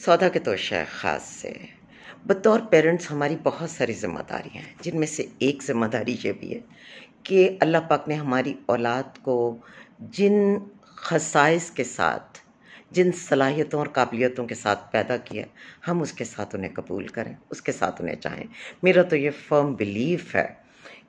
सौदा के तोशा ख़ास से बतौर पेरेंट्स हमारी बहुत सारी ज़िम्मेदारियाँ हैं, जिनमें से एक ज़िम्मेदारी ये भी है कि अल्लाह पाक ने हमारी औलाद को जिन ख़साइस के साथ, जिन सलाहियतों और काबिलियतों के साथ पैदा किया, हम उसके साथ उन्हें कबूल करें, उसके साथ उन्हें चाहें। मेरा तो ये फ़र्म बिलीफ़ है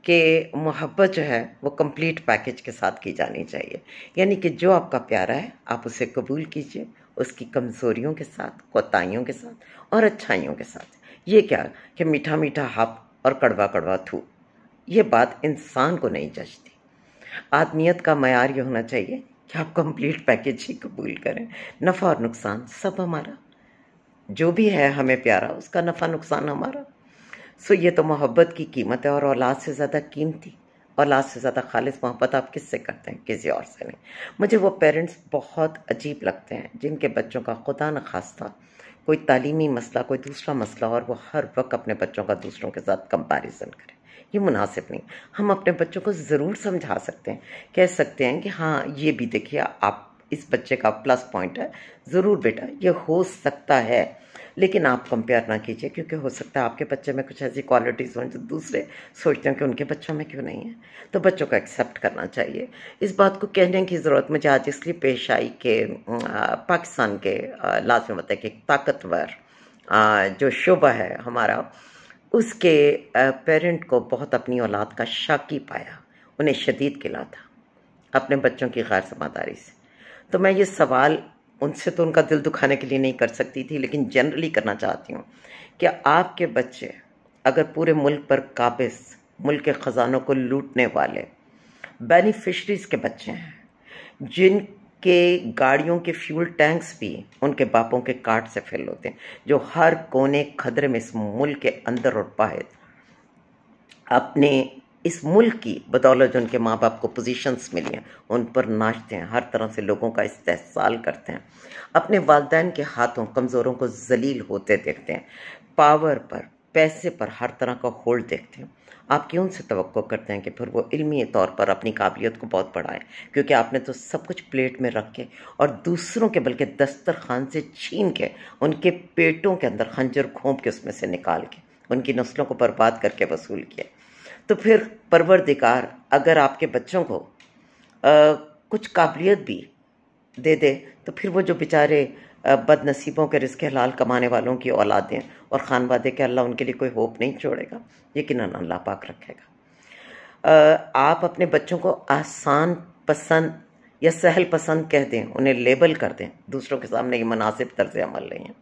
कि मोहब्बत जो है वो कंप्लीट पैकेज के साथ की जानी चाहिए। यानी कि जो आपका प्यारा है आप उसे कबूल कीजिए, उसकी कमज़ोरियों के साथ, कोताहियों के साथ और अच्छाइयों के साथ। ये क्या कि मीठा मीठा हप और कड़वा कड़वा थू, ये बात इंसान को नहीं जचती। आदमियत का मयार ये होना चाहिए कि आप कंप्लीट पैकेज ही कबूल करें। नफ़ा और नुकसान सब हमारा, जो भी है हमें प्यारा उसका नफ़ा नुकसान हमारा। सो ये तो मोहब्बत की कीमत है, और औलाद से ज़्यादा कीमती, औलाद से ज़्यादा खालिस मोहब्बत आप किससे करते हैं? किसी और से नहीं। मुझे वो पेरेंट्स बहुत अजीब लगते हैं जिनके बच्चों का खुदा न खास्ता कोई तालीमी मसला, कोई दूसरा मसला, और वो हर वक्त अपने बच्चों का दूसरों के साथ कंपैरिजन करें। ये मुनासिब नहीं। हम अपने बच्चों को ज़रूर समझा सकते हैं, कह सकते हैं कि हाँ ये भी देखिए आप इस बच्चे का प्लस पॉइंट है, ज़रूर बेटा ये हो सकता है, लेकिन आप कंपेयर ना कीजिए, क्योंकि हो सकता है आपके बच्चे में कुछ ऐसी क्वालिटीज़ हों जो दूसरे सोचते हैं कि उनके बच्चों में क्यों नहीं है। तो बच्चों को एक्सेप्ट करना चाहिए। इस बात को कहने की ज़रूरत मुझे आज इसलिए पेश आई कि पाकिस्तान के लाज़िम होता है कि एक ताकतवर जो शुबा है हमारा, उसके पेरेंट को बहुत अपनी औलाद का शाकी पाया, उन्हें शदीद गिला था अपने बच्चों की गैर ज़िम्मेदारी से। तो मैं ये सवाल उनसे तो उनका दिल दुखाने के लिए नहीं कर सकती थी, लेकिन जनरली करना चाहती हूँ कि आपके बच्चे अगर पूरे मुल्क पर काबिज़, मुल्क के ख़जानों को लूटने वाले बेनिफिशरीज़ के बच्चे हैं, जिनके गाड़ियों के फ्यूल टैंक्स भी उनके बापों के कार्ड से फिल होते हैं, जो हर कोने खदरे में इस मुल्क के अंदर और बाहर अपने इस मुल्क की बदौलत जो उनके माँ बाप को पोजीशंस मिली हैं उन पर नाचते हैं, हर तरह से लोगों का इस्तेहसाल करते हैं, अपने वालिदैन के हाथों कमज़ोरों को जलील होते देखते हैं, पावर पर, पैसे पर हर तरह का होल्ड देखते हैं। आप क्यों उनसे तवक्को करते हैं कि फिर वो इल्मी तौर पर अपनी काबिलियत को बहुत बढ़ाएं? क्योंकि आपने तो सब कुछ प्लेट में रख के और दूसरों के बल्कि दस्तरखान से छीन के उनके पेटों के अंदर खंजर घोंप के उसमें से निकाल के उनकी नस्लों को बर्बाद करके वसूल किया। तो फिर परवरदिगार अगर आपके बच्चों को कुछ काबिलियत भी दे दे, तो फिर वो जो बेचारे बदनसीबों के रिज़्क़ हलाल कमाने वालों की औलादें और ख़ानवादे के, अल्लाह उनके लिए कोई होप नहीं छोड़ेगा, यकीनन अल्लाह पाक रखेगा। आप अपने बच्चों को आसान पसंद या सहल पसंद कह दें, उन्हें लेबल कर दें, दूसरों के सामने ये मुनासिब तर्ज़ अमल नहीं है,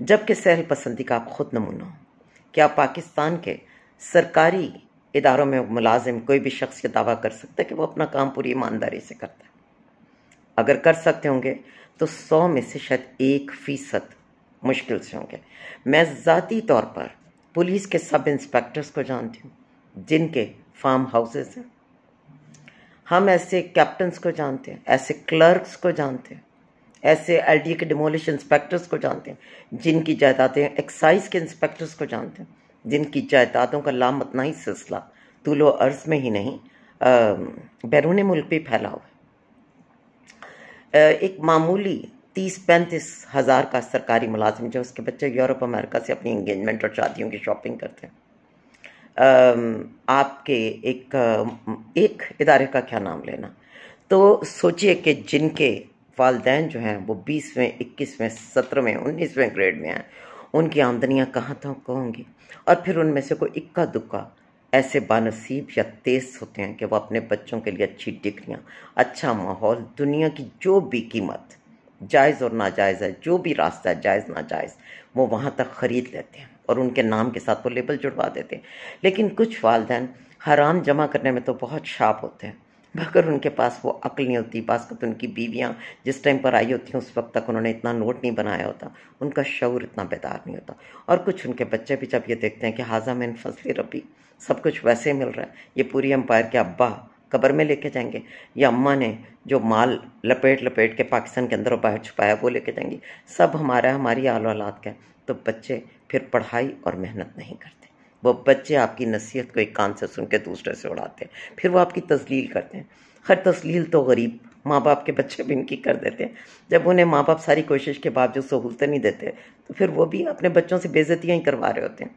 जबकि सहल पसंदी का आप खुद नमूना हो। क्या पाकिस्तान के सरकारी इदारों में मुलाजिम कोई भी शख्स ये दावा कर सकता है कि वो अपना काम पूरी ईमानदारी से करता है? अगर कर सकते होंगे तो 100 में से शायद 1% मुश्किल से होंगे। मैं ज़ाती तौर पर पुलिस के सब इंस्पेक्टर्स को जानती हूँ जिनके फार्म हाउसेस हैं। हम ऐसे कैप्टन्स को जानते हैं, ऐसे क्लर्क्स को जानते हैं, ऐसे एलडीए के डिमोलिश इंस्पेक्टर्स को जानते हैं जिनकी जायदादें, एक्साइज के इंस्पेक्टर्स को जानते हैं जिनकी जायदादों का लामतनाही सिलसिला तूलो अर्ज़ में ही नहीं बैरून मुल्क भी फैला हुआ है। एक मामूली 30-35 हज़ार का सरकारी मुलाजिम जो उसके बच्चे यूरोप अमेरिका से अपनी इंगेजमेंट और शादियों की शॉपिंग करते हैं, आपके एक इदारे का क्या नाम लेना, तो सोचिए कि जिनके वालिदैन जो हैं वो 20वें, 21वें, 17वें, 19वें ग्रेड में हैं, उनकी आमदनियाँ कहाँ तक होंगी? और फिर उनमें से कोई इक्का दुक्का ऐसे बानसीब या तेज़ होते हैं कि वो अपने बच्चों के लिए अच्छी डिग्रियाँ, अच्छा माहौल, दुनिया की जो भी कीमत जायज़ और नाजायज़ है, जो भी रास्ता है जायज़ नाजायज़, वो वहाँ तक ख़रीद लेते हैं और उनके नाम के साथ वो लेबल जुड़वा देते हैं। लेकिन कुछ वालिदैन हराम जमा करने में तो बहुत शार्प होते हैं, मगर उनके पास वो अक्ल नहीं होती। बास्कत उनकी बीवियाँ जिस टाइम पर आई होती हैं उस वक्त तक उन्होंने इतना नोट नहीं बनाया होता, उनका शऊर इतना बेदार नहीं होता। और कुछ उनके बच्चे भी जब ये देखते हैं कि हाजा मिन फज़्ल रब्बी, सब कुछ वैसे मिल रहा है, ये पूरी एम्पायर के अब्बा कब्र में लेके जाएंगे या अम्मा ने जो माल लपेट लपेट के पाकिस्तान के अंदर और बाहर छुपाया वो लेके जाएंगी, सब हमारा, हमारी आल औलाद का है, तो बच्चे फिर पढ़ाई और मेहनत नहीं करते। वो बच्चे आपकी नसीहत को एक कान से सुन के दूसरे से उड़ाते हैं, फिर वो आपकी तस्लील करते हैं। खैर तस्लील तो गरीब माँ बाप के बच्चे भी इनकी कर देते हैं। जब उन्हें माँ बाप सारी कोशिश के बावजूद सहूलतें नहीं देते तो फिर वो भी अपने बच्चों से बेइज्जतियाँ ही करवा रहे होते हैं।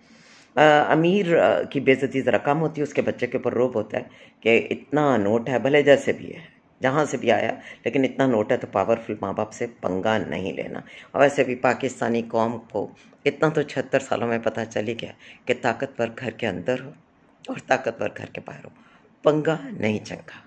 अमीर की बेइज्जती ज़रा कम होती है, उसके बच्चे के ऊपर रोब होता है कि इतना नोट है, भले जैसे भी है, जहाँ से भी आया, लेकिन इतना नोट है तो पावरफुल माँ बाप से पंगा नहीं लेना। और वैसे भी पाकिस्तानी कौम को इतना तो 76 सालों में पता चल ही गया कि ताकतवर घर के अंदर हो और ताकतवर घर के बाहर हो, पंगा नहीं चंगा।